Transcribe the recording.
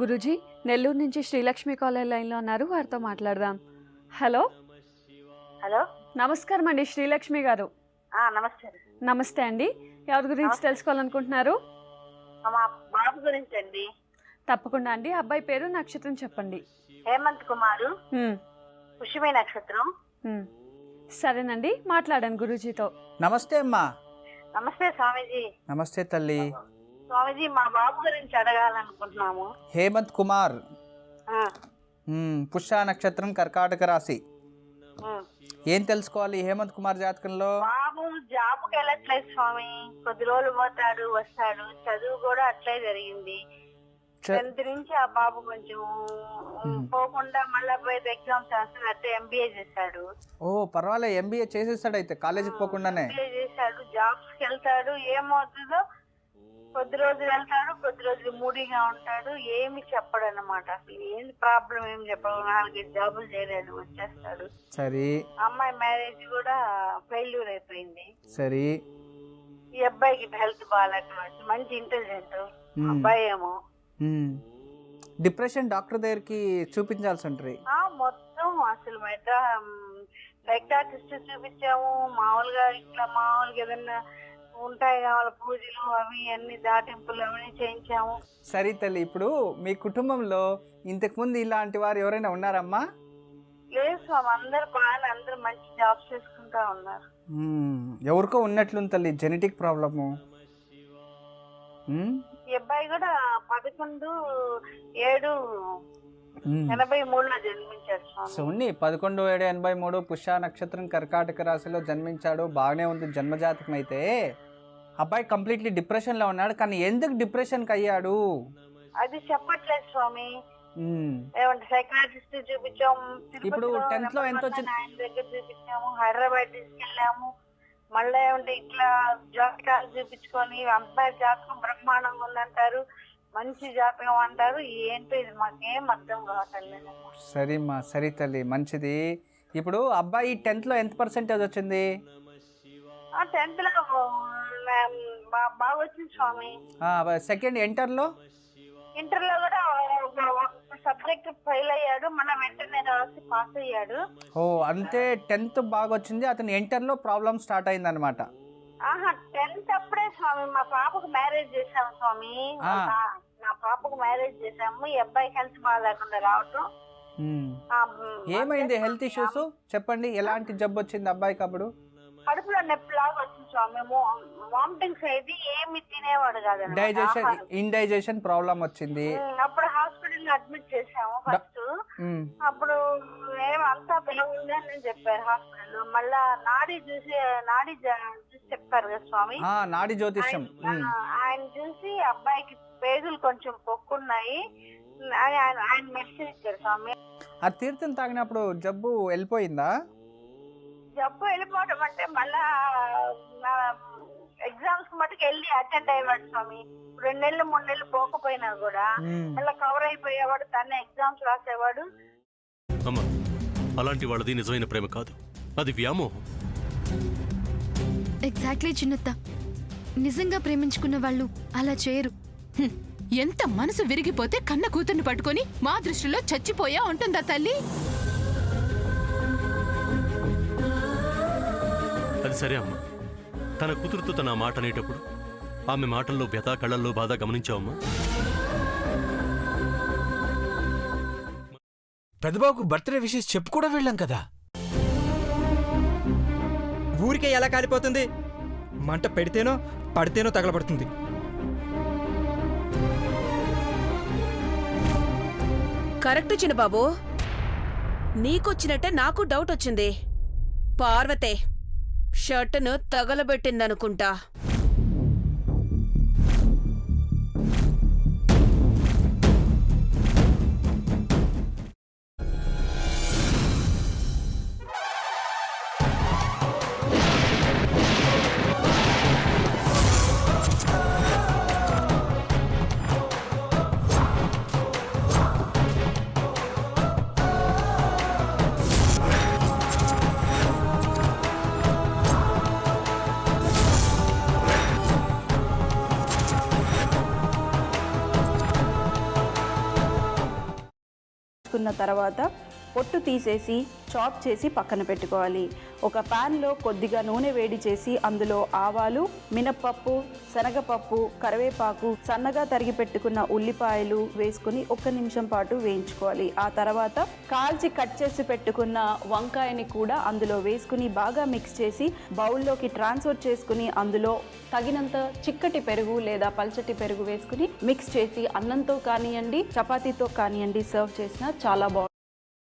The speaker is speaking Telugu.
గురూజీ, నెల్లూరు నుంచి శ్రీలక్ష్మి కాలేజ్ లైన్లో ఉన్నారు, వారితో మాట్లాడదాం. హలో హలో, నమస్కారం అండి శ్రీలక్ష్మి గారు. నమస్తే. నమస్తే అండి. ఎవరి గురించి తెలుసుకోవాలనుకుంటున్నారు? మా బాబు గురించి అండి. తప్పకుండా అండి. అబ్బాయి పేరు, నక్షత్రం చెప్పండి. హేమంత్ కుమారు, పుష్యమి నక్షత్రం. సరేనండి, మాట్లాడాను గురూజీతో. నమస్తే అమ్మా. నమస్తే స్వామీజీ. నమస్తే తల్లి. స్వామీజీ, మా బాబు గురించి అడగాలనుకుంటున్నాము. హేమంత్ కుమార్, పుష్య నక్షత్రం, కర్కాటక రాశి. ఏం తెలుసుకోవాలి హేమంత్ కుమార్ జాతకంలో? బాబు జాబ్కి వెళ్ళట్లేదు స్వామి. కొద్ది రోజులు పోతాడు, వస్తాడు. చదువు కూడా అట్లే జరిగింది. 10th నుంచి ఆ బాబు కొంచెం పోకుండా మళ్ళీ పోయి ఎగ్జామ్స్ రాస్తున్నట్టు ఎంబీఏ చేశాడు. ఓ పర్వాలే, ఎంబీఏ చేసేస్తాడు అయితే కాలేజీకి పోకుండానే. ఎంబీఏ చేశాడు, జాబ్స్ కి వెళ్తాడు. ఏమవుతుందో కొద్ది రోజులు వెళ్తాడు, కొద్ది రోజులు మూడీగా ఉంటాడు. ఏమి చెప్పడు అన్నమాట. అసలు ఏంది ప్రాబ్లం ఏం చెప్పడు. 4 జాబులు చేయలేడు, వచ్చేస్తాడు. సరే. అమ్మాయి మ్యారేజ్ కూడా ఫెయిల్యూర్ అయిపోయింది. సరే. ఈ అబ్బాయికి హెల్త్ బాగాలేకపోవచ్చు, మంచి ఇంటెలిజెంట్ అబ్బాయి ఏమో. డిప్రెషన్ డాక్టర్ దగ్గరికి చూపించాల్సి ఉంటుంది. మొత్తం అసలు సైకాట్రిస్ట్ చూపించాము. మామూలుగా ఏదన్నా ఉంటాయి కావాలి, పూజలు అవి అన్ని దాటింపులు అవన్నీ చేయించాము. సరే తల్లి, ఇప్పుడు మీ కుటుంబంలో ఇంతకు ముందు ఇలాంటి వారు ఎవరైనా ఉన్నారమ్మా? లేదు స్వామి, అందరు మంచి జాబ్స్ చేసుకుంటా ఉన్నారు. ఎవరికో ఉన్నట్లుంది తల్లి, జెనెటిక్ ప్రాబ్లము. ఈ అబ్బాయి కూడా 11/7/83లో జన్మించాడు స్వామి. సోని 11/7/83 పుష్య నక్షత్రం, కర్కాటక రాశిలో జన్మించాడు. బాగానే ఉంది జన్మజాతకం. అయితే అబ్బాయి కంప్లీట్లీ డిప్రెషన్ లో ఉన్నాడు. కానీ ఎందుకు డిప్రెషన్ కి అయ్యాడు అది చెప్పట్లేదు స్వామి. ఏమంటే సైకాట్రిస్ట్ చూపించాము. ఇప్పుడు 10th లో ఎంత వచ్చింది? ఆయన దగ్గర చూపించాము, హైదరాబాద్ తీసుకెళ్ళాము. మళ్ళీ ఏమంటే ఇట్లా జాతకాలు చూపించుకొని అబ్బాయి జాతకం బ్రహ్మాండంగా ఉందంటారు, మంచి జాతకం అంటారు. ఏంటో ఇది మాకేం అర్థం కావట్లేదు. సరేమ్మా, సరే తల్లి, మంచిది. ఇప్పుడు అబ్బాయి 10th లో ఎంత పర్సెంటేజ్ వచ్చింది? 10th లో బాగా వచ్చింది స్వామి. సెకండ్ ఇంటర్ లో కూడా సబ్జెక్ట్ ఫెయిల్ అయ్యాడు, మన వెంటనే రాసి పాస్ అయ్యాడు. ఓ అంతే. 10th బాగా వచ్చింది, అతను ఇంటర్ లో ప్రాబ్లం స్టార్ట్ అయింది అనమాట. 10th అప్పుడే స్వామి మా పాపకు మ్యారేజ్ చేసాము స్వామి. నా పాపకు మ్యారేజ్ చేసాము. ఈ అబ్బాయి హెల్త్ బాగా లేకుండా రావటం. ఏమైంది హెల్త్ ఇష్యూస్? చెప్పండి, ఎలాంటి జబ్బు వచ్చింది అబ్బాయికి? అప్పుడు కడుపులో నొప్పి లాగా వచ్చింది స్వామి. వామిటింగ్స్ అయితే ఏమి తినేవాడు కాదు. ఇండైజెషన్ ప్రాబ్లం వచ్చింది. అప్పుడు హాస్పిటల్ లో అడ్మిట్ చేసాము ఫస్ట్. అప్పుడు ఏమంతా పిల్లలు అని చెప్పారు హాస్పిటల్. మళ్ళా నాడి చూసి చెప్తారు కదా స్వామి, నాడి జ్యోతిష్యం. ఆయన చూసి అబ్బాయికి పేగులు కొంచెం పొక్కున్నాయి, ఆయన మెడిసిన్ ఇచ్చారు స్వామి. ఆ తీర్థం తాగినప్పుడు జబ్బు వెళ్ళిపోయిందా? జబ్బు వెళ్ళిపోవడం అంటే మళ్ళా ఎగ్జామ్స్ మటుకు వెళ్ళి అటెండ్ అయ్యేవాడు స్వామి. 2 నెలలు 3 నెలలు పోకపోయినా కూడా మళ్ళీ కవర్ అయిపోయేవాడు, తన ఎగ్జామ్స్ రాసేవాడు. అమ్మా, అలాంటి వాళ్ళది నిజమైన ప్రేమ కాదు, అది వ్యామోహం. ఎగ్జాక్ట్లీ చిన్నత్త, నిజంగా ప్రేమించుకున్న వాళ్ళు అలా చేయరు. ఎంత మనసు విరిగిపోతే కన్న కూతుర్ని పట్టుకొని మా దృష్టిలో చచ్చిపోయా ఉంటుందా తల్లి? అది సరే అమ్మా, తన కూతురుతో తన మాట అనేటప్పుడు ఆమె మాటల్లో వ్యథ, కళ్ళల్లో బాధ గమనించావమ్మా? పెద్దబాబుకు బర్త్డే విషెస్ చెప్పు కూడా వెళ్ళాం కదా. ఊరికే ఎలా కాలిపోతుంది? మంట పెడితేనో పడితేనో తగలబడుతుంది. కరెక్ట్ చిన్నబాబు, నీకొచ్చినట్టే నాకు డౌట్ వచ్చింది. పార్వతే షర్టును తగలబెట్టిందనుకుంటా. కున్న తర్వాత పొట్టు తీసేసి చాప్ చేసి పక్కన పెట్టుకోవాలి. ఒక ప్యాన్లో కొద్దిగా నూనె వేడి చేసి అందులో ఆవాలు, మినప్పప్పు, శనగపప్పు, కరివేపాకు, సన్నగా తరిగి పెట్టుకున్న ఉల్లిపాయలు వేసుకుని 1 నిమిషం పాటు వేయించుకోవాలి. ఆ తర్వాత కాల్చి కట్ చేసి పెట్టుకున్న వంకాయని కూడా అందులో వేసుకుని బాగా మిక్స్ చేసి బౌల్లోకి ట్రాన్స్ఫర్ చేసుకుని అందులో తగినంత చిక్కటి పెరుగు లేదా పల్చటి పెరుగు వేసుకుని మిక్స్ చేసి అన్నంతో కానివ్వండి, చపాతీతో కానివ్వండి సర్వ్ చేసినా చాలా బాగుంటుంది.